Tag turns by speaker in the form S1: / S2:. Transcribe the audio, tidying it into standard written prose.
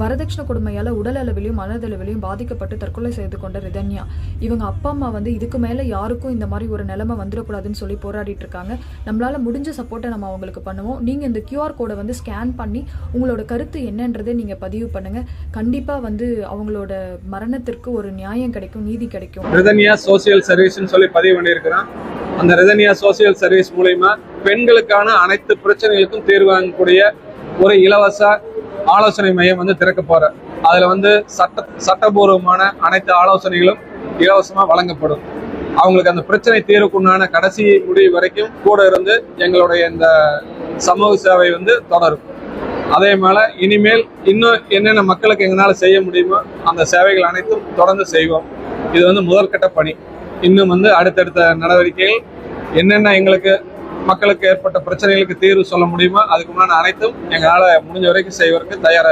S1: வரதட்சணை கொடுமையால் உடல் அளவிலையும் மனதளவிலையும் பாதிக்கப்பட்டு தற்கொலை செய்து கொண்ட ரிதன்யா. இவங்க அப்பா அம்மா வந்து இதுக்கு மேலே யாருக்கும் இந்த மாதிரி ஒரு நிலைமை வந்துடக்கூடாதுன்னு சொல்லி போராடிட்டு இருக்காங்க. நம்மளால முடிஞ்ச சப்போர்ட்டை நம்ம அவங்களுக்கு பண்ணுவோம். நீங்கள் இந்த QR கோடை வந்து ஸ்கேன் பண்ணி உங்களோட கருத்து என்னன்றதை நீங்கள் பதிவு பண்ணுங்க. கண்டிப்பாக வந்து அவங்களோட மரணத்திற்கு ஒரு நியாயம் கிடைக்கும், நீதி கிடைக்கும்.
S2: ரிதன்யா சோசியல் சர்வீஸ்ன்னு சொல்லி பதிவு பண்ணியிருக்கிறோம். அந்த ரிதன்யா சோசியல் சர்வீஸ் மூலமா பெண்களுக்கான அனைத்து பிரச்சனைகளுக்கும் தீர்வு வாங்கக்கூடிய ஒரு இலவச ஆலோசனை மையம் வந்து திறக்க போற. அதுல வந்து சட்டபூர்வமான அனைத்து ஆலோசனைகளும் இலவசமா வழங்கப்படும். அவங்களுக்கு அந்த பிரச்சனை தீர்வுக்குண்டான கடைசி முடிவு வரைக்கும் கூட இருந்து எங்களுடைய இந்த சமூக சேவை வந்து தொடரும். அதே மேல இனிமேல் இன்னும் என்னென்ன மக்களுக்கு எங்களால செய்ய முடியுமோ அந்த சேவைகள் அனைத்தும் தொடர்ந்து செய்வோம். இது வந்து முதற்கட்ட பணி. இன்னும் வந்து அடுத்தடுத்த நடவடிக்கைகள் என்னென்ன எங்களுக்கு மக்களுக்கு ஏற்பட்ட பிரச்சனைகளுக்கு தீர்வு சொல்ல முடியுமோ அதுக்கு முன்னாடி அனைத்தும் எங்களால் முடிஞ்ச வரைக்கும் செய்வதற்கு தயாராக